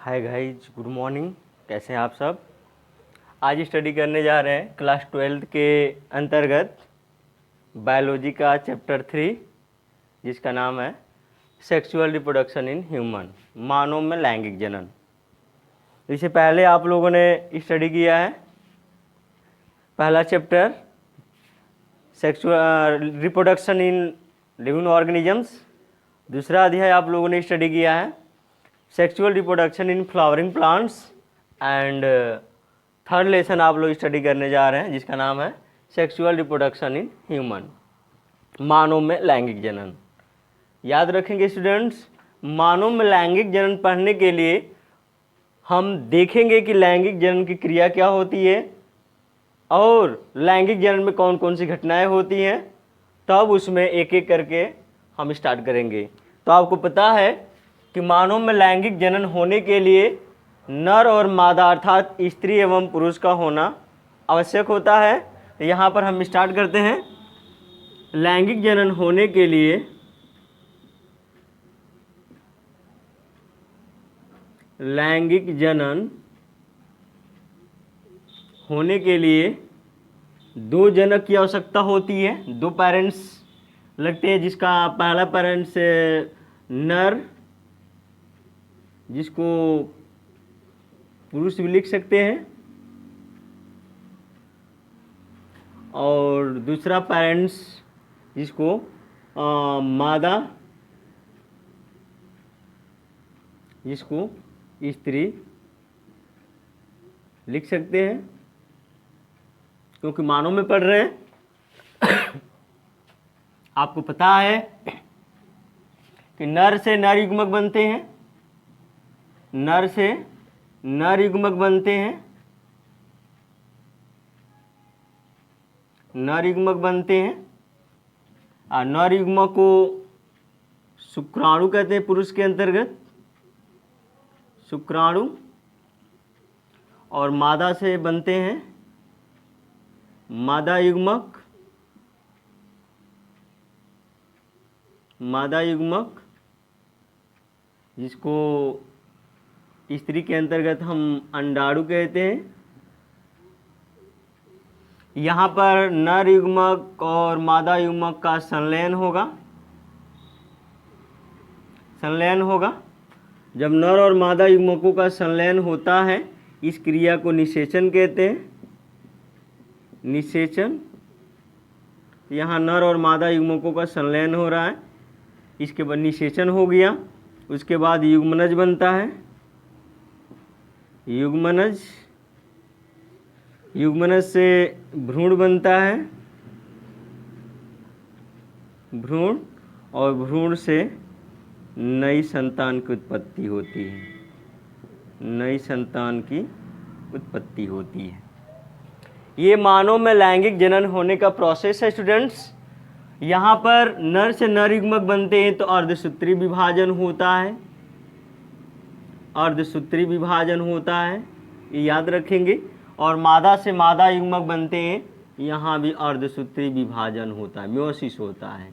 Hi guys, good morning. कैसे हैं आप सब। आज स्टडी करने जा रहे हैं क्लास 12 के अंतर्गत बायोलॉजी का चैप्टर 3, जिसका नाम है सेक्सुअल रिप्रोडक्शन इन ह्यूमन, मानव में लैंगिक जनन। इससे पहले आप लोगों ने स्टडी किया है पहला chapter sexual reproduction in living organisms. दूसरा अध्याय आप लोगों ने स्टडी किया है sexual reproduction in flowering plants and third lesson आप लोग स्टडी करने जा रहे हैं जिसका नाम है सेक्सुअल रिप्रोडक्शन इन ह्यूमन, मानव में लैंगिक जनन। याद रखेंगे स्टूडेंट्स, मानव में लैंगिक जनन पढ़ने के लिए हम देखेंगे कि लैंगिक जनन की क्रिया क्या होती है और लैंगिक जनन में कौन कौन सी घटनाएं होती हैं, तब उसमें एक एक करके हम स्टार्ट करेंगे। तो आपको पता है कि मानव में लैंगिक जनन होने के लिए नर और मादा अर्थात स्त्री एवं पुरुष का होना आवश्यक होता है। तो यहाँ पर हम स्टार्ट करते हैं। लैंगिक जनन होने के लिए दो जनक की आवश्यकता होती है, दो पेरेंट्स लगते हैं, जिसका पहला पेरेंट्स नर, जिसको पुरुष भी लिख सकते हैं, और दूसरा पेरेंट्स जिसको मादा, जिसको स्त्री लिख सकते हैं, क्योंकि मानव में पढ़ रहे हैं। आपको पता है कि नर से नर युग्मक बनते हैं, नर से नर युग्मक बनते हैं, नर युग्मक बनते हैं। और नर युग्मक को शुक्राणु कहते हैं पुरुष के अंतर्गत, शुक्राणु। और मादा से बनते हैं मादा युग्मक, मादा युग्मक, जिसको स्त्री के अंतर्गत हम अंडाणु कहते हैं। यहाँ पर नर युग्मक और मादा युग्मक का संलयन होगा, संलयन होगा। जब नर और मादा युग्मकों का संलयन होता है, इस क्रिया को निषेचन कहते हैं, निषेचन। यहाँ नर और मादा युग्मकों का संलयन हो रहा है, इसके बाद निषेचन हो गया। उसके बाद युग्मनज बनता है, युग्मनज, युग्मनज से भ्रूण बनता है, भ्रूण, और भ्रूण से नई संतान की उत्पत्ति होती है, नई संतान की उत्पत्ति होती है। ये मानव में लैंगिक जनन होने का प्रोसेस है स्टूडेंट्स। यहाँ पर नर से नर युग्मक बनते हैं तो अर्धसूत्री विभाजन होता है, अर्धसूत्री विभाजन होता है, ये याद रखेंगे। और मादा से मादा युग्मक बनते हैं, यहाँ भी अर्धसूत्री विभाजन होता है, म्योसिस होता है।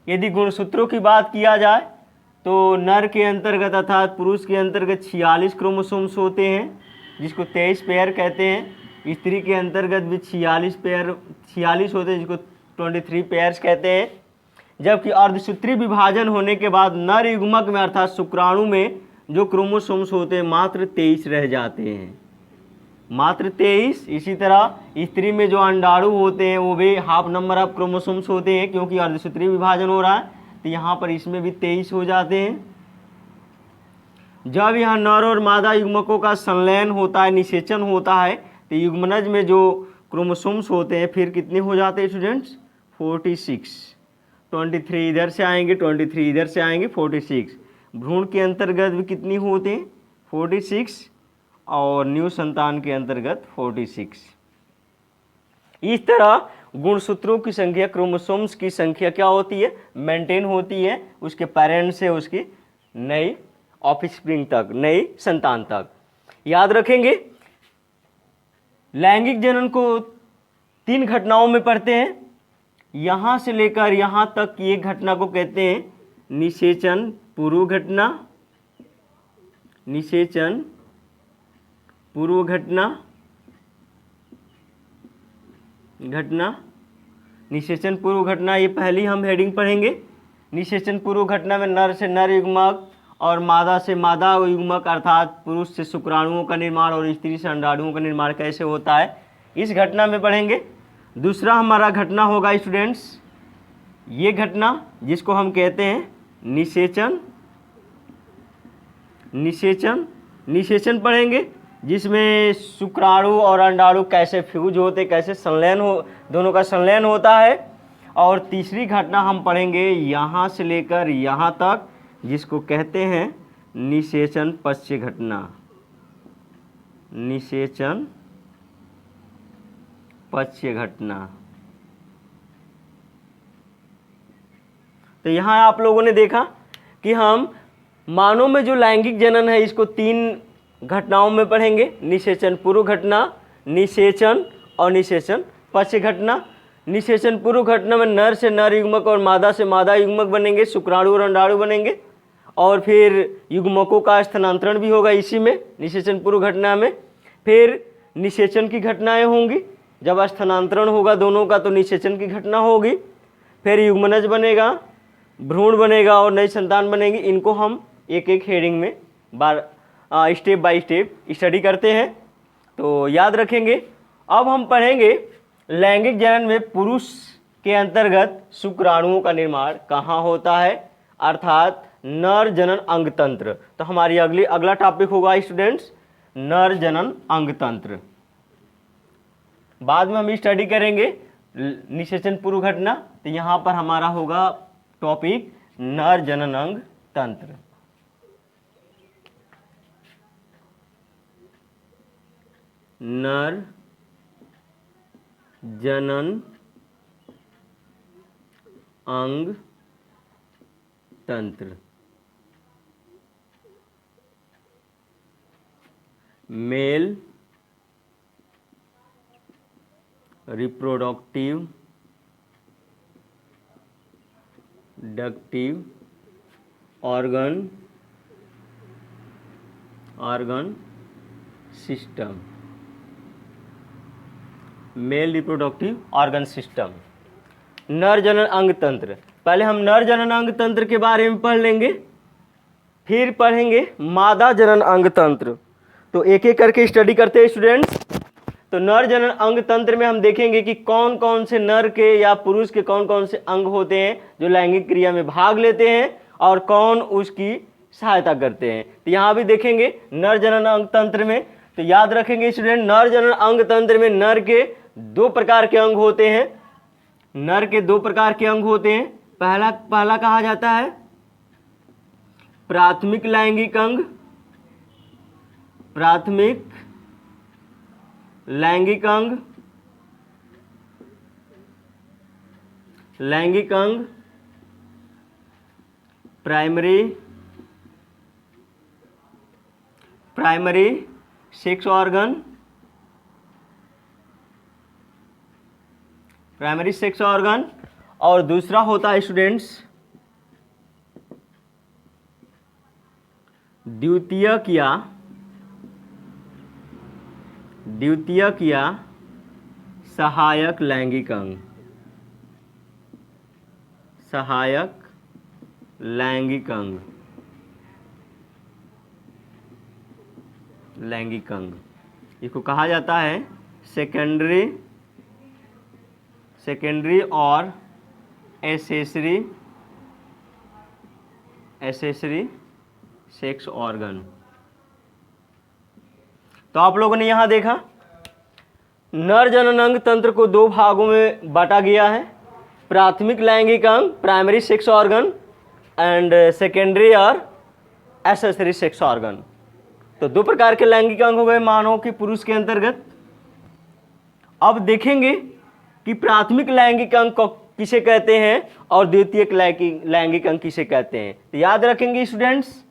यदि गुणसूत्रों की बात किया जाए तो नर के अंतर्गत अर्थात पुरुष के अंतर्गत 46 क्रोमोसोम्स होते हैं, जिसको 23 पेयर कहते हैं। स्त्री के अंतर्गत भी 46 होते हैं, जिसको 23 पेयर्स कहते हैं। जबकि अर्धसूत्री विभाजन होने के बाद नर युग्मक में अर्थात शुक्राणु में जो क्रोमोसोम्स होते हैं मात्र 23 रह जाते हैं, मात्र 23। इसी तरह स्त्री में जो अंडाणु होते हैं वो भी हाफ नंबर ऑफ क्रोमोसोम्स होते हैं, क्योंकि अर्धसूत्री विभाजन हो रहा है, तो यहाँ पर इसमें भी 23 हो जाते हैं। जब यहाँ नर और मादा युग्मकों का संलयन होता है, निषेचन होता है, तो युग्मनज में जो क्रोमोसोम्स होते हैं फिर कितने हो जाते हैं स्टूडेंट्स? 46। 23 इधर से आएंगे, 23 इधर से आएंगे, 46। भ्रूण के अंतर्गत भी कितनी होते हैं? 46, और न्यू संतान के अंतर्गत 46। इस तरह गुणसूत्रों की संख्या, क्रोमोसोम्स की संख्या क्या होती है? मेंटेन होती है, उसके पेरेंट्स से उसकी नई ऑफस्प्रिंग तक, नई संतान तक। याद रखेंगे लैंगिक जनन को 3 घटनाओं में पढ़ते हैं। यहाँ से लेकर यहाँ तक की एक घटना को कहते हैं निषेचन पूर्व घटना, निषेचन पूर्व घटना, निषेचन पूर्व घटना, ये पहली हम हेडिंग पढ़ेंगे। निषेचन पूर्व घटना में नर से नर युग्मक और मादा से मादा युग्मक अर्थात पुरुष से शुक्राणुओं का निर्माण और स्त्री से अंडाणुओं का निर्माण कैसे होता है, इस घटना में पढ़ेंगे। दूसरा हमारा घटना होगा स्टूडेंट्स, ये घटना जिसको हम कहते हैं निषेचन। निषेचन पढ़ेंगे, जिसमें शुक्राणु और अंडाणु कैसे फ्यूज होते, कैसे संलयन हो, दोनों का संलयन होता है। और तीसरी घटना हम पढ़ेंगे यहाँ से लेकर यहाँ तक, जिसको कहते हैं निषेचन पश्य घटना। निषेचन पश्य घटना। तो यहाँ आप लोगों ने देखा कि हम मानव में जो लैंगिक जनन है इसको 3 घटनाओं में पढ़ेंगे। निषेचन पूर्व घटना, निषेचन और निषेचन पश्य घटना। निषेचन पूर्व घटना में नर से नर युग्मक और मादा से मादा युग्मक बनेंगे, शुक्राणु और अंडाणु बनेंगे, और फिर युग्मकों का स्थानांतरण भी होगा इसी में, निषेचन पूर्व घटना में। फिर निषेचन की घटनाएं होंगी, जब स्थानांतरण होगा दोनों का तो निषेचन की घटना होगी। फिर युग्मनज बनेगा, भ्रूण बनेगा और नई संतान बनेगी। इनको हम एक एक हेडिंग में स्टेप बाय स्टेप स्टडी करते हैं, तो याद रखेंगे। अब हम पढ़ेंगे लैंगिक जनन में पुरुष के अंतर्गत शुक्राणुओं का निर्माण कहाँ होता है, अर्थात नर जनन अंग तंत्र। तो हमारी अगला टॉपिक होगा स्टूडेंट्स नर जनन अंग तंत्र। बाद में हम स्टडी करेंगे निषेचन पूर्व घटना, तो यहाँ पर हमारा होगा टॉपिक नर जनन अंग तंत्र। नर जनन अंग तंत्र। मेल रिप्रोडक्टिव डक्टिव organ system. Male reproductive organ system, नर जनन अंग तंत्र। पहले हम नर जनन अंग तंत्र के बारे में पढ़ लेंगे, फिर पढ़ेंगे मादा जनन अंग तंत्र। तो एक एक करके स्टडी करते हैं स्टूडेंट्स। तो नर जनन अंग तंत्र में हम देखेंगे कि कौन कौन से नर के या पुरुष के कौन कौन से अंग होते हैं जो लैंगिक क्रिया में भाग लेते हैं और कौन उसकी सहायता करते हैं। तो यहाँ भी देखेंगे नर जनन अंग तंत्र में। तो याद रखेंगे स्टूडेंट, नर जनन अंग तंत्र में नर के 2 प्रकार के अंग होते हैं। नर के 2 प्रकार के अंग होते हैं। पहला कहा जाता है प्राथमिक लैंगिक अंग। प्राथमिक लैंगिक अंग, लैंगिक अंग। Primary sex organ, primary sex organ. और दूसरा होता है स्टूडेंट्स द्वितीयक या सहायक लैंगिक अंग। सहायक लैंगिक अंग, लैंगिक अंग इसको कहा जाता है सेकेंडरी और एसेसरी सेक्स ऑर्गन। तो आप लोगों ने यहां देखा नर जनन अंग तंत्र को 2 भागों में बांटा गया है। प्राथमिक लैंगिक अंग primary sex organ and secondary और एसेसरी सेक्स ऑर्गन। तो 2 प्रकार के लैंगिक अंग हो गए मानव के पुरुष के अंतर्गत। अब देखेंगे कि प्राथमिक लैंगिक अंग को किसे कहते हैं और द्वितीयक लैंगिक अंग किसे कहते हैं। तो याद रखेंगे स्टूडेंट्स,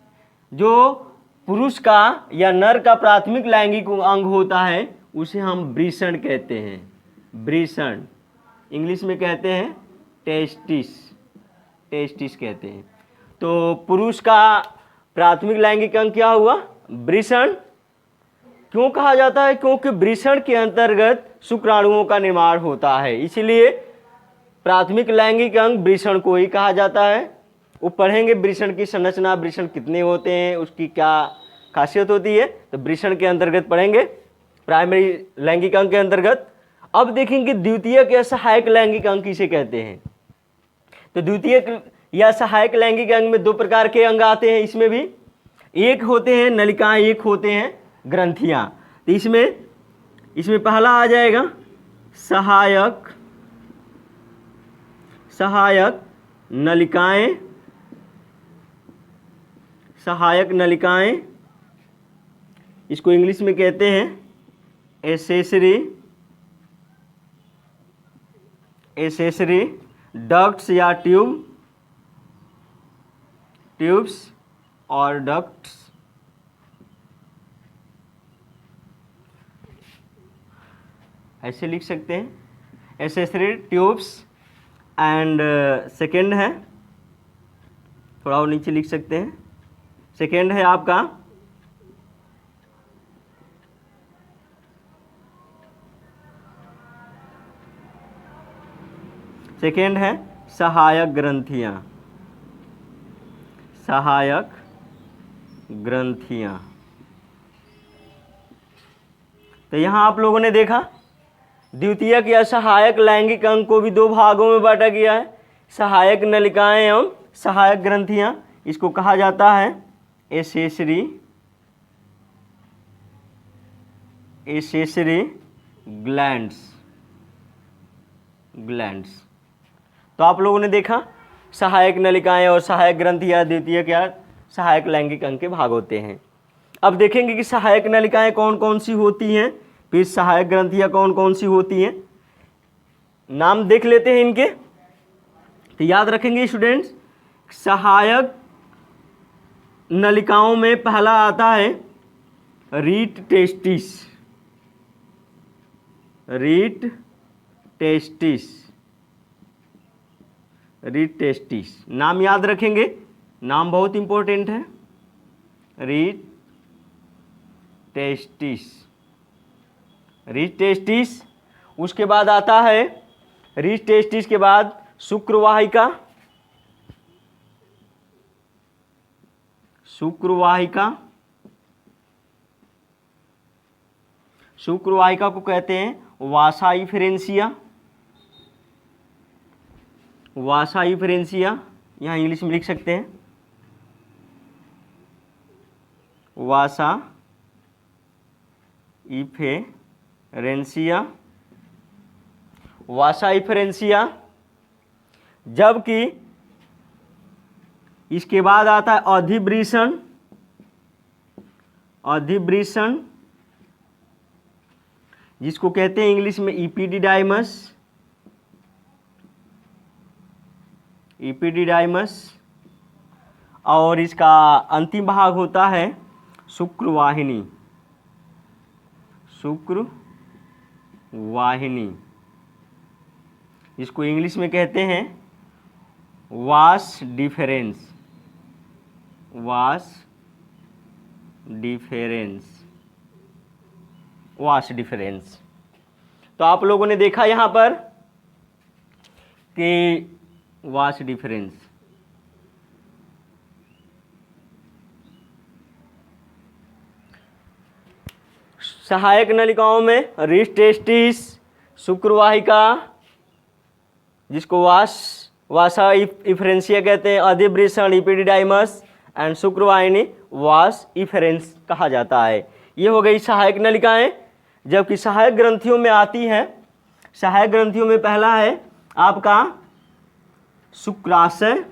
जो पुरुष का या नर का प्राथमिक लैंगिक अंग होता है उसे हम वृषण कहते हैं। वृषण इंग्लिश में कहते हैं टेस्टिस कहते हैं। तो पुरुष का प्राथमिक लैंगिक अंग क्या हुआ? वृषण। क्यों कहा जाता है? क्योंकि वृषण के अंतर्गत शुक्राणुओं का निर्माण होता है, इसलिए प्राथमिक लैंगिक अंग वृषण को ही कहा जाता है। वो पढ़ेंगे वृषण की संरचना, वृषण कितने होते हैं, उसकी क्या खासियत होती है, तो वृषण के अंतर्गत पढ़ेंगे, प्राइमरी लैंगिक अंग के अंतर्गत। अब देखेंगे द्वितीयक या सहायक लैंगिक अंग किसे कहते हैं। तो द्वितीयक या सहायक लैंगिक अंग में दो प्रकार के अंग आते हैं। इसमें भी एक होते हैं नलिकाएं, एक होते हैं ग्रंथियां। तो इसमें पहला आ जाएगा सहायक नलिकाएं, सहायक नलिकाएं, इसको इंग्लिश में कहते हैं एसेसरी डक्ट्स या ट्यूब्स और डक्ट्स। ऐसे लिख सकते हैं, एसेसरी ट्यूब्स। एंड सेकेंड है, थोड़ा और नीचे लिख सकते हैं, सेकेंड है आपका सहायक ग्रंथियां, सहायक ग्रंथियां। तो यहां आप लोगों ने देखा द्वितीयक या सहायक लैंगिक अंग को भी दो भागों में बांटा गया है, सहायक नलिकाएं एवं सहायक ग्रंथियां। इसको कहा जाता है एसेसरी ग्लैंड्स। तो आप लोगों ने देखा सहायक नलिकाएं और सहायक ग्रंथियां द्वितीयक या सहायक लैंगिक अंग के भाग होते हैं। अब देखेंगे कि सहायक नलिकाएं कौन कौन सी होती हैं, फिर सहायक ग्रंथियां कौन कौन सी होती हैं। नाम देख लेते हैं इनके, तो याद रखेंगे स्टूडेंट्स। सहायक नलिकाओं में पहला आता है रीट टेस्टिस। नाम याद रखेंगे, नाम बहुत इंपॉर्टेंट है। रीट टेस्टिस। उसके बाद आता है रीट टेस्टिस के बाद शुक्रवाहिका। शुक्रवाहिका को कहते हैं वासा इफेरेंसिया, यहाँ इंग्लिश में लिख सकते हैं वासा इफेरेंसिया। जबकि इसके बाद आता है अधिवृषण, जिसको कहते हैं इंग्लिश में इपिडिडाइमस। और इसका अंतिम भाग होता है शुक्रवाहिनी, जिसको इंग्लिश में कहते हैं वास डिफरेंस। तो आप लोगों ने देखा यहां पर कि वास डिफरेंस। सहायक नलिकाओं में रीट टेस्टिस, शुक्रवाहिका जिसको वासा इफेरेंसिया कहते हैं, अधिवृषण इपिडिडाइमस एंड शुक्रवाहिनी वास इफेरेंस कहा जाता है। ये हो गई सहायक नलिकाएं। जबकि सहायक ग्रंथियों में आती हैं, सहायक ग्रंथियों में पहला है आपका शुक्राशय,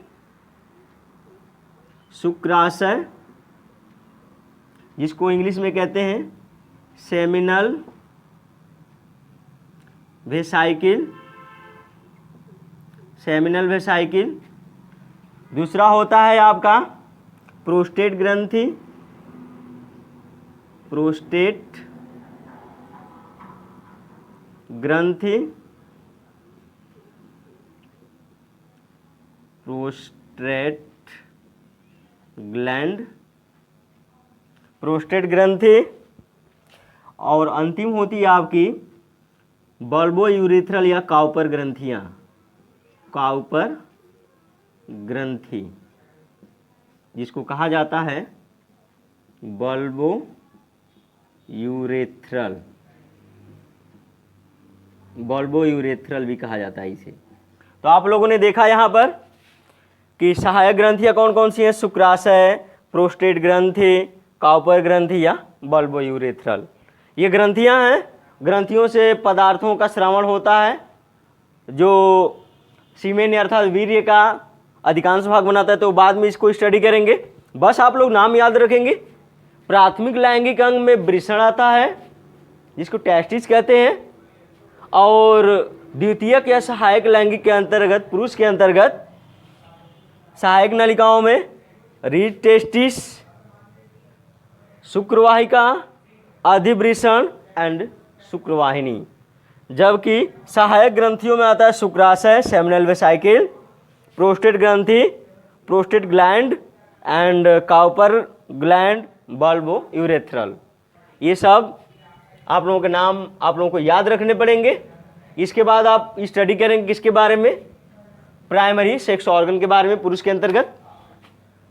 जिसको इंग्लिश में कहते हैं सेमिनल वेसाइकिल। दूसरा होता है आपका प्रोस्टेट ग्रंथि, ग्लैंड, प्रोस्टेट ग्रंथि, और अंतिम होती है आपकी बल्बो यूरेथ्रल या काउपर ग्रंथियां, काउपर ग्रंथि, जिसको कहा जाता है बल्बो यूरेथ्रल, बल्बो यूरेथ्रल भी कहा जाता है इसे। तो आप लोगों ने देखा यहाँ पर कि सहायक ग्रंथियाँ कौन कौन सी हैं, शुक्राशय, प्रोस्टेट ग्रंथि, काउपर ग्रंथि या बल्बो यूरेथ्रल। ये ग्रंथियाँ हैं, ग्रंथियों से पदार्थों का श्रवण होता है जो सीमेन अर्थात वीर्य का अधिकांश भाग बनाता है। तो बाद में इसको स्टडी करेंगे, बस आप लोग नाम याद रखेंगे। प्राथमिक लैंगिक अंग में वृषण आता है जिसको टेस्टिस कहते हैं, और द्वितीयक या सहायक लैंगिक के अंतर्गत, पुरुष के अंतर्गत सहायक नलिकाओं में रीड, टेस्टिस, शुक्रवाहिका, अधिवृषण एंड शुक्रवाहिनी। जबकि सहायक ग्रंथियों में आता है शुक्राशय, सेमिनल वेसाइकिल, प्रोस्टेट ग्रंथि, prostate gland and Cowper gland, bulbo urethral. ये सब आप लोगों के नाम आप लोगों को याद रखने पड़ेंगे। इसके बाद आप स्टडी करेंगे किसके बारे में, प्राइमरी सेक्स ऑर्गन के बारे में पुरुष के अंतर्गत।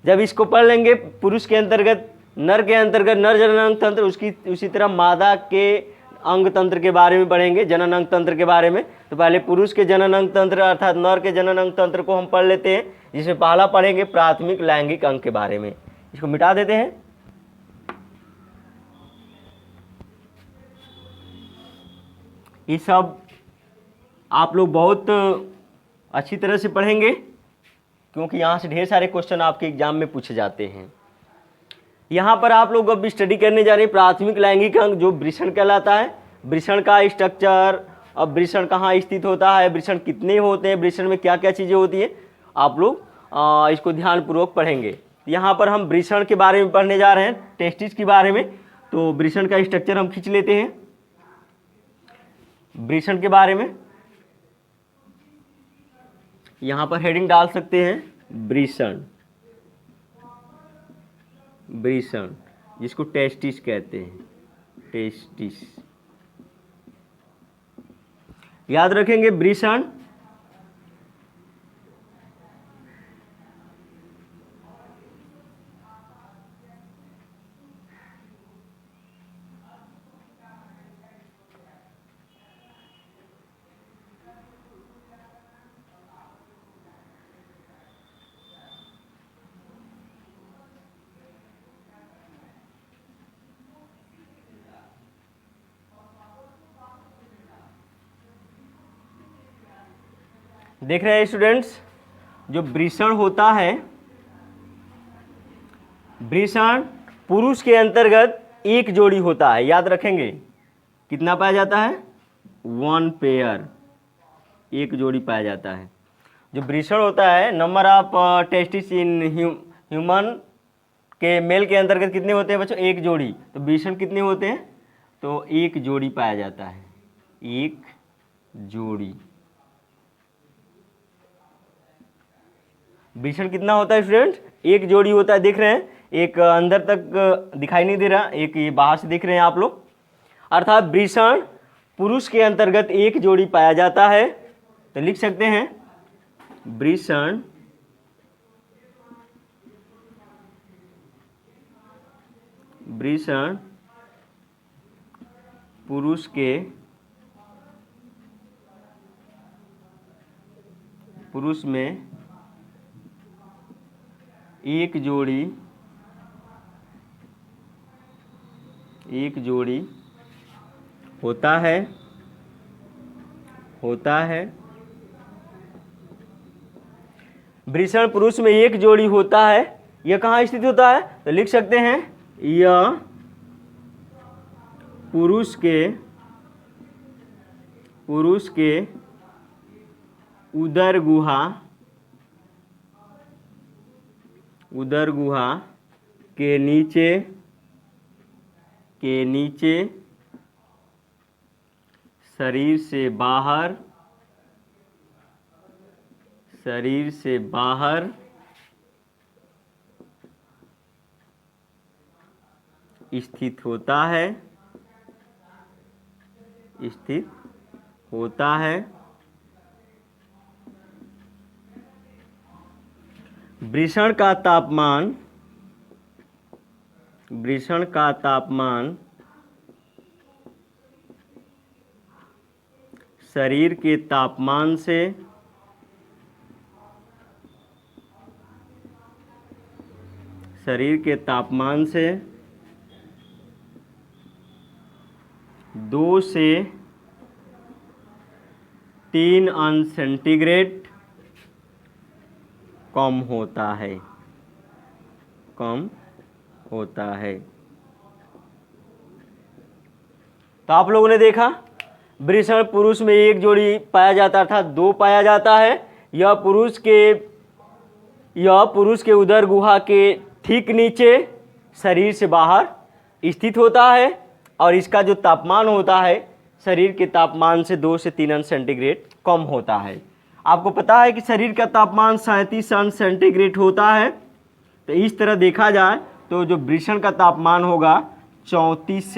जब इसको पढ़ लेंगे पुरुष के अंतर्गत, नर के अंतर्गत नर जनन अंग तंत्र, उसकी उसी तरह मादा के अंग तंत्र के बारे में पढ़ेंगे, जनन अंग तंत्र के बारे में। तो पहले पुरुष के जनन अंग तंत्र अर्थात नर के जनन अंग तंत्र को हम पढ़ लेते हैं, जिसमें पहला पढ़ेंगे प्राथमिक लैंगिक अंग के बारे में। इसको मिटा देते हैं। ये सब आप लोग बहुत अच्छी तरह से पढ़ेंगे क्योंकि यहाँ से ढेर सारे क्वेश्चन आपके एग्जाम में पूछे जाते हैं। यहाँ पर आप लोग अब स्टडी करने जा रहे हैं प्राथमिक लैंगिक अंग जो वृषण कहलाता है। वृषण का स्ट्रक्चर, अब वृषण कहाँ स्थित होता है, वृषण कितने होते हैं, वृषण में क्या क्या चीज़ें होती हैं, आप लोग इसको ध्यानपूर्वक पढ़ेंगे। यहाँ पर हम वृषण के बारे में पढ़ने जा रहे हैं, टेस्टिस के बारे में। तो वृषण का स्ट्रक्चर हम खींच लेते हैं। वृषण के बारे में यहाँ पर हेडिंग डाल सकते हैं वृषण, वृषण जिसको टेस्टिस कहते हैं, टेस्टिस याद रखेंगे। वृषण देख रहे हैं स्टूडेंट्स, जो वृषण होता है, वृषण पुरुष के अंतर्गत एक जोड़ी होता है। याद रखेंगे कितना पाया जाता है, 1 पेयर, एक जोड़ी पाया जाता है। जो वृषण होता है, number of testis in human के मेल के अंतर्गत कितने होते हैं बच्चों, एक जोड़ी। तो वृषण कितने होते हैं, तो एक जोड़ी पाया जाता है, एक जोड़ी। वृषण कितना होता है स्टूडेंट, एक जोड़ी होता है। देख रहे हैं, एक अंदर तक दिखाई नहीं दे रहा, एक ये बाहर से देख रहे हैं आप लोग। अर्थात वृषण पुरुष के अंतर्गत एक जोड़ी पाया जाता है। तो लिख सकते हैं वृषण वृषण पुरुष में एक जोड़ी होता है। वृषण पुरुष में एक जोड़ी होता है। यह कहाँ स्थित होता है, तो लिख सकते हैं यह पुरुष के उदर गुहा के नीचे शरीर से बाहर स्थित होता है, स्थित होता है। वृषण का तापमान, वृषण का तापमान शरीर के तापमान से शरीर के तापमान से 2 से 3 अंश सेंटीग्रेड कम होता है, कम होता है। तो आप लोगों ने देखा वृषण पुरुष में 1 जोड़ी पाया जाता था, 2 पाया जाता है। यह पुरुष के उदर गुहा के ठीक नीचे शरीर से बाहर स्थित होता है और इसका जो तापमान होता है शरीर के तापमान से 2 से 3 अंश सेंटीग्रेड कम होता है। आपको पता है कि शरीर का तापमान 37 अंश सेंटीग्रेड होता है। तो इस तरह देखा जाए तो जो वृषण का तापमान होगा 34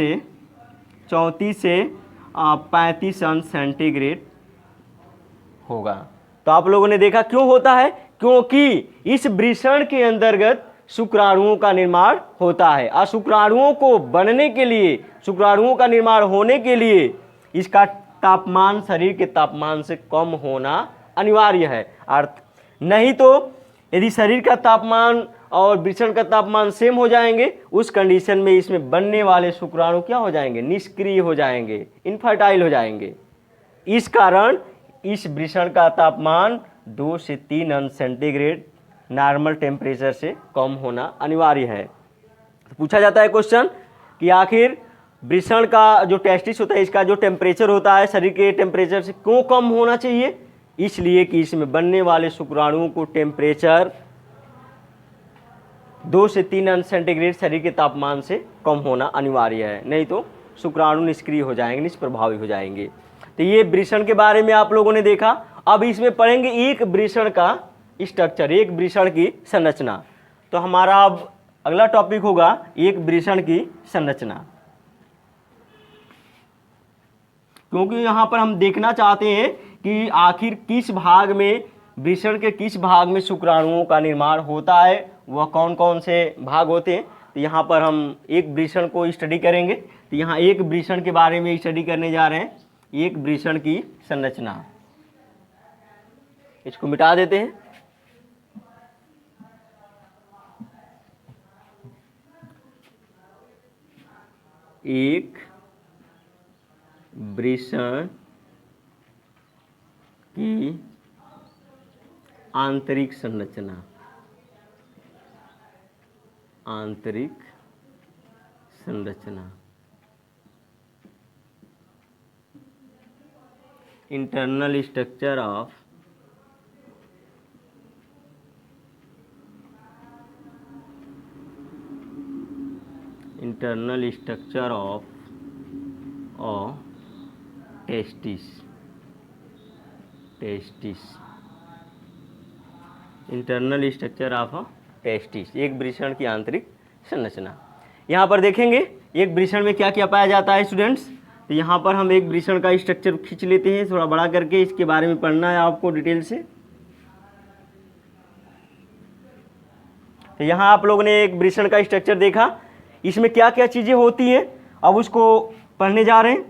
से 35 अंश सेंटीग्रेड होगा। तो आप लोगों ने देखा क्यों होता है, क्योंकि इस वृषण के अंतर्गत शुक्राणुओं का निर्माण होता है और शुक्राणुओं को बनने के लिए, शुक्राणुओं का निर्माण होने के लिए इसका तापमान शरीर के तापमान से कम होना अनिवार्य है। अर्थ नहीं तो यदि शरीर का तापमान और वृषण का तापमान सेम हो जाएंगे, उस कंडीशन में इसमें बनने वाले शुक्राणु क्या हो जाएंगे, निष्क्रिय हो जाएंगे, इनफर्टाइल हो जाएंगे। इस कारण इस वृषण का तापमान 2 से 3 अंश सेंटीग्रेड नॉर्मल टेम्परेचर से कम होना अनिवार्य है। तो पूछा जाता है क्वेश्चन कि आखिर वृषण का जो टेस्टिस होता है इसका जो टेम्परेचर होता है शरीर के टेम्परेचर से क्यों कम होना चाहिए, इसलिए कि इसमें बनने वाले शुक्राणुओं को टेम्परेचर 2 से 3 अंश सेंटीग्रेड शरीर के तापमान से कम होना अनिवार्य है, नहीं तो शुक्राणु निष्क्रिय हो जाएंगे, निष्प्रभावी हो जाएंगे। तो ये वृषण के बारे में आप लोगों ने देखा। अब इसमें पढ़ेंगे एक वृषण का स्ट्रक्चर, एक वृषण की संरचना। तो हमारा अब अगला टॉपिक होगा एक वृषण की संरचना, क्योंकि यहाँ पर हम देखना चाहते हैं कि आखिर किस भाग में, वृषण के किस भाग में शुक्राणुओं का निर्माण होता है, वह कौन कौन से भाग होते हैं। तो यहाँ पर हम एक वृषण को स्टडी करेंगे। तो यहाँ एक वृषण के बारे में स्टडी करने जा रहे हैं, एक वृषण की संरचना। इसको मिटा देते हैं। एक वृषण की आंतरिक संरचना, आंतरिक संरचना, internal structure of internal structure of testis, internal structure of testis, एक वृषण की आंतरिक संरचना। यहाँ पर देखेंगे एक वृषण में क्या क्या पाया जाता है स्टूडेंट्स। तो यहाँ पर हम एक वृषण का स्ट्रक्चर खींच लेते हैं, थोड़ा बड़ा करके, इसके बारे में पढ़ना है आपको डिटेल से। तो यहाँ आप लोगों ने एक वृषण का स्ट्रक्चर देखा, इसमें क्या क्या चीजें होती हैं, अब उसको पढ़ने जा रहे हैं।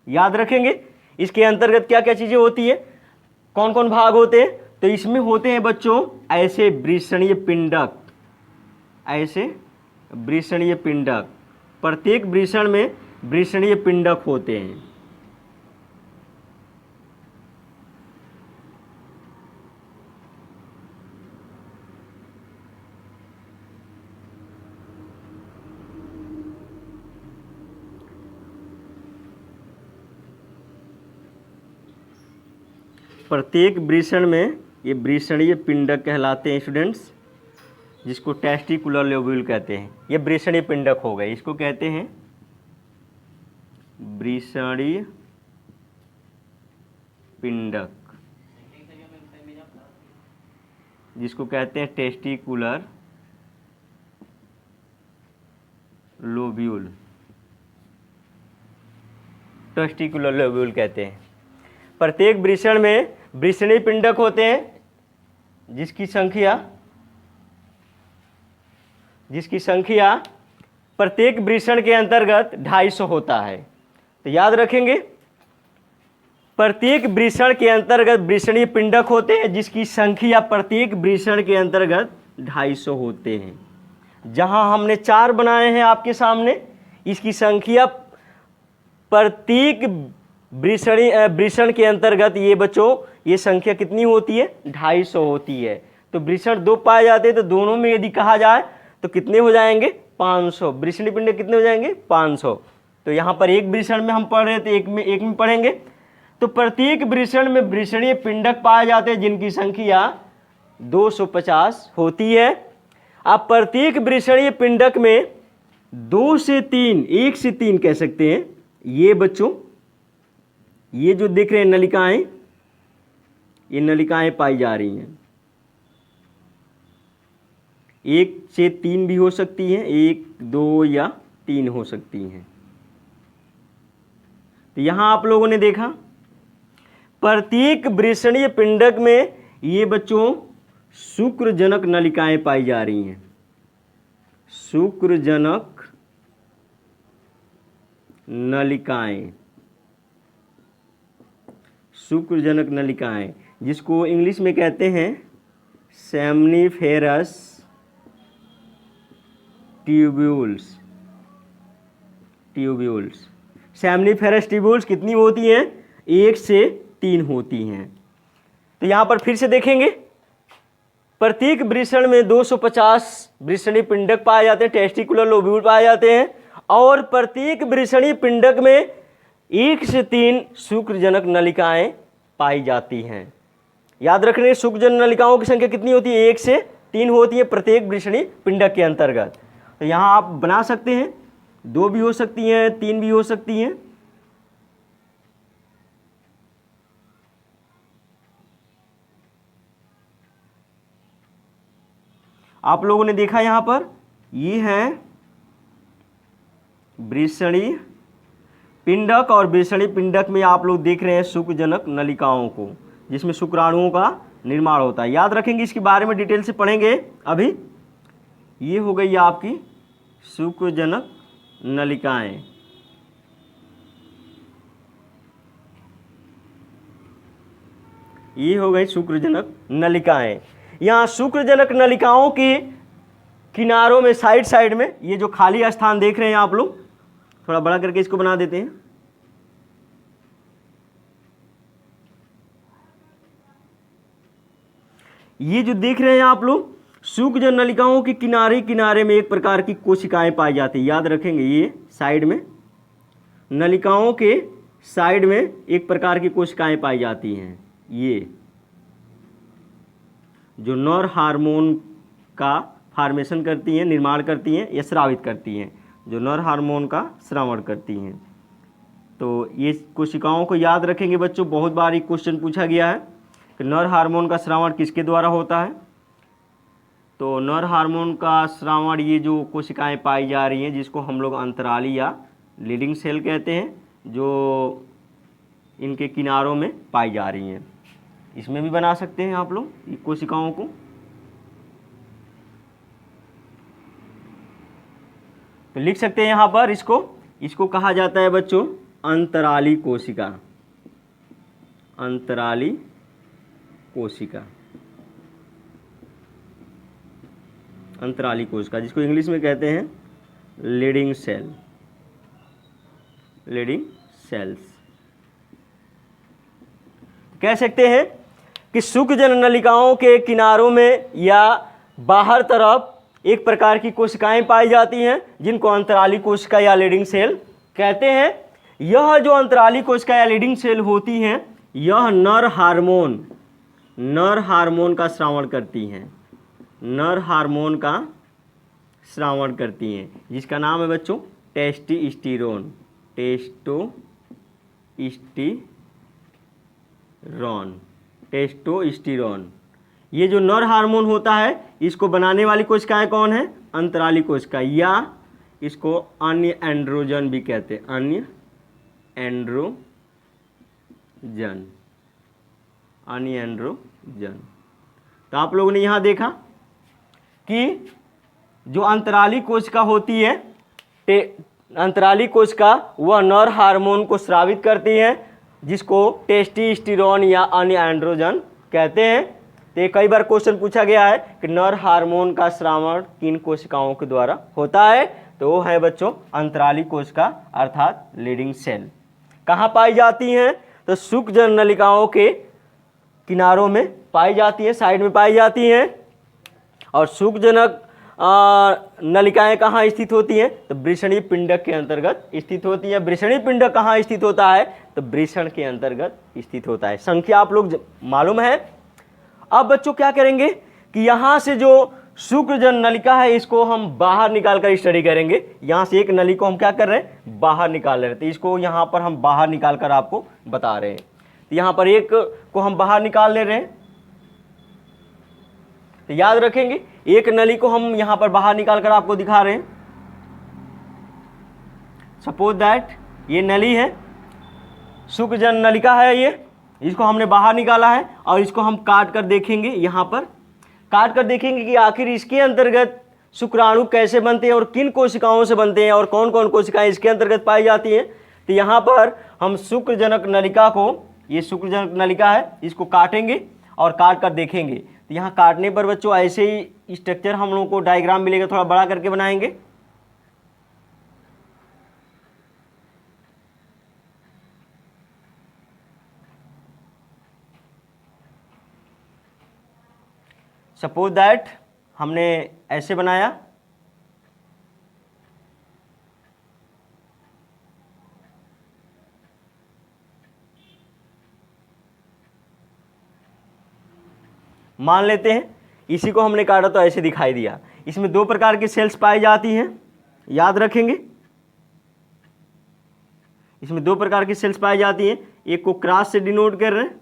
याद रखेंगे इसके अंतर्गत क्या क्या चीजें होती है, कौन कौन भाग होते हैं। तो इसमें होते हैं बच्चों ऐसे वृषणीय पिंडक, ऐसे वृषणीय पिंडक, प्रत्येक वृषण में वृषणीय पिंडक होते हैं। प्रत्येक वृषण में ये वृषणीय पिंडक कहलाते हैं स्टूडेंट्स, जिसको टेस्टिकुलर लोब्यूल कहते हैं। ये वृषणीय पिंडक हो गए, इसको कहते हैं वृषणीय पिंडक। जिसको कहते हैं टेस्टिकुलर लोब्यूल, टेस्टिकुलर लोब्यूल कहते हैं। प्रत्येक वृषण में वृषणी पिंडक होते हैं जिसकी संख्या प्रत्येक वृषण के अंतर्गत 250 होता है। तो याद रखेंगे, प्रत्येक वृषण के अंतर्गत वृषणीय पिंडक होते हैं जिसकी संख्या प्रत्येक वृषण के अंतर्गत 250 होते हैं। जहां हमने 4 बनाए हैं आपके सामने, इसकी संख्या प्रत्येक वृषण के अंतर्गत ये बच्चों ये संख्या कितनी होती है? 250 होती है। तो वृषण 2 पाए जाते हैं, तो दोनों में यदि कहा जाए तो कितने हो जाएंगे? 500। वृषणी पिंड कितने हो जाएंगे? 500। तो यहाँ पर एक वृषण में हम पढ़ रहे थे, एक में पढ़ेंगे। तो प्रत्येक वृषण में वृषणीय पिंडक पाए जाते हैं जिनकी संख्या 250 होती है। आप प्रत्येक वृषणीय पिंडक में 2 से 3, 1 से 3 कह सकते हैं। ये बच्चों ये जो दिख रहे हैं नलिकाएं, ये नलिकाएं पाई जा रही हैं। 1 से 3 भी हो सकती हैं, 1, 2 या 3 हो सकती हैं। तो यहां आप लोगों ने देखा प्रत्येक वृषणीय पिंडक में ये बच्चों शुक्रजनक नलिकाएं पाई जा रही हैं। शुक्रजनक नलिकाएं, शुक्रजनक नलिकाएं, जिसको इंग्लिश में कहते हैं सेमनीफेरस ट्यूब्यूल्स। सेमनीफेरस ट्यूब्यूल्स कितनी होती हैं? 1 से 3 होती हैं। तो यहां पर फिर से देखेंगे, प्रत्येक वृषण में 250 वृषणीय पिंडक पाए जाते हैं, टेस्टिकुलर लोब्यूल पाए जाते हैं, और प्रत्येक वृषणीय पिंडक में 1 से 3 शुक्रजनक नलिकाएं पाई जाती हैं। याद रखने, शुक्रजनक नलिकाओं की संख्या कितनी होती है? 1 से 3 होती है प्रत्येक वृषणीय पिंडक के अंतर्गत। तो यहां आप बना सकते हैं, 2 भी हो सकती हैं, 3 भी हो सकती हैं। आप लोगों ने देखा यहां पर ये है वृषणीय पिंडक, और वृषणीय पिंडक में आप लोग देख रहे हैं शुक्रजनक नलिकाओं को, जिसमें शुक्राणुओं का निर्माण होता है। याद रखेंगे, इसके बारे में डिटेल से पढ़ेंगे अभी। ये हो गई आपकी शुक्रजनक नलिकाएं। ये हो गई शुक्रजनक नलिकाएं। यहाँ शुक्रजनक नलिकाओं के किनारों में साइड में ये जो खाली स्थान देख रहे हैं आप लोग, थोड़ा बड़ा करके इसको बना देते हैं। ये जो देख रहे हैं आप लोग, शुक्रजनक नलिकाओं के किनारे में एक प्रकार की कोशिकाएं पाई जाती है। याद रखेंगे, ये साइड में नलिकाओं के साइड में एक प्रकार की कोशिकाएं पाई जाती हैं। ये जो नर हार्मोन का फॉर्मेशन करती हैं, निर्माण करती हैं या स्रावित करती हैं, जो नर हार्मोन का श्रावण करती हैं। तो ये कोशिकाओं को याद रखेंगे बच्चों, बहुत बार एक क्वेश्चन पूछा गया है कि नर हार्मोन का श्रावण किसके द्वारा होता है। तो नर हार्मोन का श्रावण ये जो कोशिकाएं पाई जा रही हैं, जिसको हम लोग अंतराली या लीडिंग सेल कहते हैं, जो इनके किनारों में पाई जा रही हैं। इसमें भी बना सकते हैं आप लोग ये कोशिकाओं को। तो लिख सकते हैं यहाँ पर, इसको कहा जाता है बच्चों अंतराली कोशिका। अंतराली कोशिका, अंतराली कोशिका, जिसको इंग्लिश में कहते हैं लीडिंग सेल, लीडिंग सेल्स। कह सकते हैं कि शुक्रजनक नलिकाओं के किनारों में या बाहर तरफ एक प्रकार की कोशिकाएं पाई जाती हैं, जिनको अंतराली कोशिका या लीडिंग सेल कहते हैं। यह जो अंतराली कोशिका या लीडिंग सेल होती हैं, यह नर हार्मोन का श्रावण करती हैं, नर हार्मोन का श्रावण करती हैं, जिसका नाम है बच्चों टेस्टोस्टेरोन। टेस्टोस्टेरोन ये जो नर हार्मोन होता है इसको बनाने वाली कोशिकाएं कौन है? अंतराली कोशिका, या इसको अन्य एंड्रोजन भी कहते हैं, अन्य एंड्रोजन, अन्य एंड्रोजन। तो आप लोगों ने यहाँ देखा कि जो अंतराली कोशिका होती है, अंतराली कोशिका वह नर हार्मोन को स्रावित करती है जिसको टेस्टोस्टेरोन या अन्य एंड्रोजन कहते हैं। तो कई बार क्वेश्चन पूछा गया है कि नर हार्मोन का स्रावण किन कोशिकाओं के द्वारा होता है? तो वो है बच्चों अंतराली कोशिका अर्थात लीडिंग सेल। कहाँ पाई जाती हैं? तो शुक्रजन नलिकाओं के किनारों में पाई जाती हैं, साइड में पाई जाती हैं। और शुक्रजनक नलिकाएं कहाँ स्थित होती हैं? तो वृषणीय पिंडक के अंतर्गत स्थित होती हैं। वृषणीय पिंडक कहाँ स्थित होता है? तो वृषण के अंतर्गत स्थित होता है। संख्या आप लोग मालूम है। अब बच्चों क्या करेंगे कि यहाँ से जो शुक्रजन नलिका है इसको हम बाहर निकाल कर स्टडी करेंगे। यहाँ से एक नली को हम क्या कर रहे हैं? बाहर निकाल रहे हैं। तो इसको यहाँ पर हम बाहर निकाल कर आपको बता रहे हैं। तो यहाँ पर एक को हम बाहर निकाल ले रहे हैं। तो याद रखेंगे एक नली को हम यहाँ पर बाहर निकाल कर आपको दिखा रहे हैं। सपोज दैट ये नली है, शुक्रजन नलिका है, ये इसको हमने बाहर निकाला है और इसको हम काट कर देखेंगे। यहाँ पर काट कर देखेंगे कि आखिर इसके अंतर्गत शुक्राणु कैसे बनते हैं और किन कोशिकाओं से बनते हैं और कौन कौन कोशिकाएं इसके अंतर्गत पाई जाती हैं। तो यहाँ पर हम शुक्रजनक नलिका को, ये शुक्रजनक नलिका है, इसको काटेंगे और काट कर देखेंगे। तो यहाँ काटने पर बच्चों ऐसे ही स्ट्रक्चर हम लोगों को डायग्राम मिलेगा, थोड़ा बड़ा करके बनाएंगे। सपोज दैट हमने ऐसे बनाया, मान लेते हैं इसी को हमने काटा तो ऐसे दिखाई दिया। इसमें दो प्रकार की सेल्स पाई जाती हैं, याद रखेंगे। इसमें दो प्रकार की सेल्स पाई जाती हैं, एक को क्रॉस से डिनोट कर रहे हैं,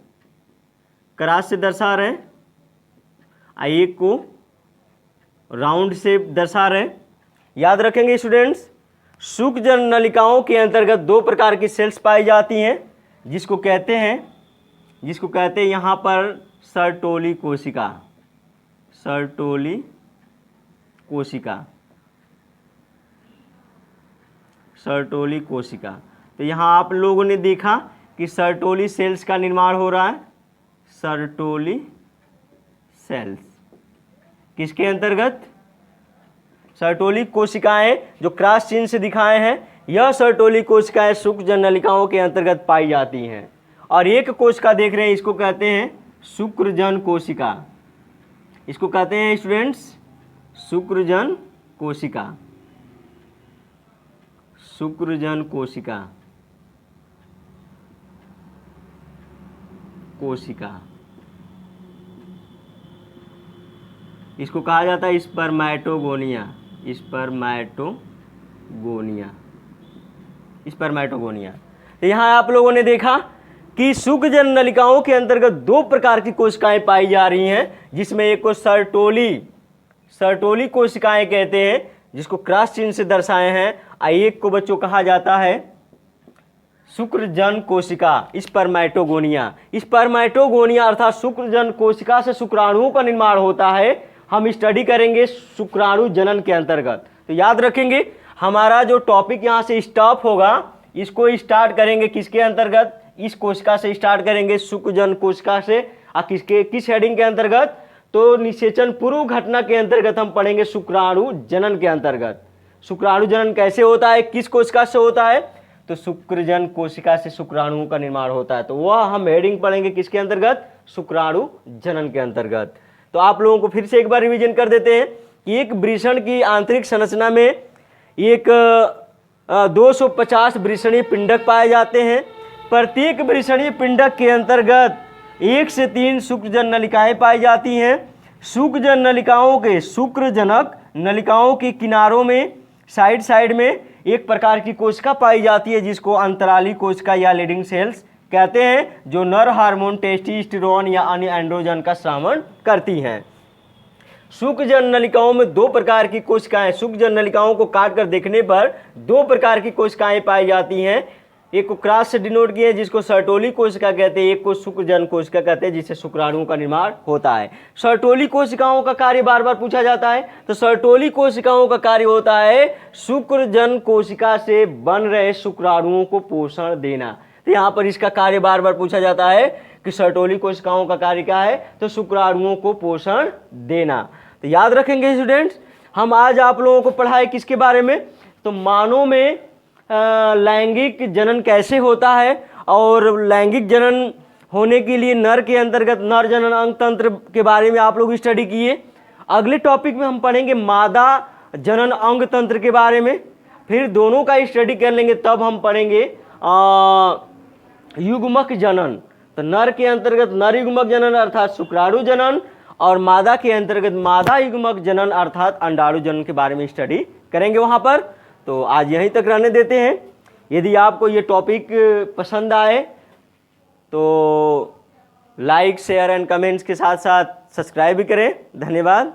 क्रॉस से दर्शा रहे हैं, एक को राउंड से दर्शा रहे हैं। याद रखेंगे स्टूडेंट्स, शुक्रजन नलिकाओं के अंतर्गत दो प्रकार की सेल्स पाई जाती हैं जिसको कहते हैं यहाँ पर सर्टोली कोशिका, सर्टोली कोशिका, सर्टोली कोशिका। तो यहाँ आप लोगों ने देखा कि सर्टोली सेल्स का निर्माण हो रहा है। सर्टोली सेल्स किसके अंतर्गत? सर्टोली कोशिकाएं जो क्रॉस चिन्ह से दिखाए हैं, यह सर्टोली कोशिकाएं शुक्रजन नलिकाओं के अंतर्गत पाई जाती हैं। और एक कोशिका देख रहे हैं, इसको कहते हैं शुक्रजन कोशिका। इसको कहते हैं स्टूडेंट्स शुक्रजन कोशिका, शुक्रजन कोशिका, कोशिका। इसको कहा जाता है स्पर्मेटोगोनिया, स्पर्मेटोगोनिया, स्पर्मेटोगोनिया। तो यहाँ आप लोगों ने देखा कि शुक्रजन नलिकाओं के अंतर्गत दो प्रकार की कोशिकाएं पाई जा रही हैं, जिसमें एक को सर्टोली कोशिकाएं कहते हैं जिसको क्रॉस चिन्ह से दर्शाए हैं, और एक को बच्चों कहा जाता है शुक्रजन कोशिका, स्पर्मेटोगोनिया। स्पर्मेटोगोनिया अर्थात शुक्रजन कोशिका से शुक्राणुओं का निर्माण होता है। हम स्टडी करेंगे शुक्राणु जनन के अंतर्गत। तो याद रखेंगे हमारा जो टॉपिक यहाँ से स्टॉप होगा, इसको स्टार्ट करेंगे किसके अंतर्गत? इस कोशिका से स्टार्ट करेंगे, शुक्रजन कोशिका से। और किस हेडिंग के अंतर्गत? तो निषेचन पूर्व घटना के अंतर्गत हम पढ़ेंगे शुक्राणु जनन के अंतर्गत। शुक्राणु जनन कैसे होता है, किस कोशिका से होता है? तो शुक्रजन कोशिका से शुक्राणुओं का निर्माण होता है। तो वह हम हेडिंग पढ़ेंगे किसके अंतर्गत? शुक्राणु जनन के अंतर्गत। तो आप लोगों को फिर से एक बार रिवीजन कर देते हैं कि एक वृषण की आंतरिक संरचना में एक 250 वृषणीय पिंडक पाए जाते हैं। प्रत्येक वृषणीय पिंडक के अंतर्गत 1 से 3 शुक्रजन नलिकाएं पाई जाती हैं। शुक्रजन नलिकाओं के, शुक्रजनक नलिकाओं के किनारों में, साइड में एक प्रकार की कोशिका पाई जाती है जिसको अंतराली कोशिका या लीडिंग सेल्स कहते हैं जो नर हार्मोन टेस्टोस्टेरोन या अन्य एंड्रोजन का स्रावन करती हैं। शुक्रजन नलिकाओं में दो प्रकार की कोशिकाएं, शुक्रजन नलिकाओं को काट कर देखने पर दो प्रकार की कोशिकाएं पाई जाती हैं। एक को क्रॉस से डिनोट किए जिसको सर्टोली कोशिका कहते हैं, एक को शुक्रजन कोशिका कहते हैं जिससे शुक्राणुओं का निर्माण होता है। सर्टोली कोशिकाओं का कार्य बार बार पूछा जाता है, तो सर्टोली कोशिकाओं का कार्य होता है शुक्रजन कोशिका से बन रहे शुक्राणुओं को पोषण देना। तो यहाँ पर इसका कार्य बार बार पूछा जाता है कि सर्टोली कोशिकाओं का कार्य क्या है, तो शुक्राणुओं को पोषण देना। तो याद रखेंगे स्टूडेंट्स, हम आज आप लोगों को पढ़ाए किसके बारे में, तो मानव में लैंगिक जनन कैसे होता है और लैंगिक जनन होने के लिए नर के अंतर्गत नर जनन अंग तंत्र के बारे में आप लोग स्टडी किए। अगले टॉपिक में हम पढ़ेंगे मादा जनन अंग तंत्र के बारे में, फिर दोनों का स्टडी कर लेंगे, तब हम पढ़ेंगे युग्मक जनन। तो नर के अंतर्गत नर युग्मक जनन अर्थात शुक्राणु जनन और मादा के अंतर्गत मादा युग्मक जनन अर्थात अंडाणु जनन के बारे में स्टडी करेंगे वहाँ पर। तो आज यहीं तक रहने देते हैं। यदि आपको ये टॉपिक पसंद आए तो लाइक शेयर एंड कमेंट्स के साथ साथ सब्सक्राइब भी करें। धन्यवाद।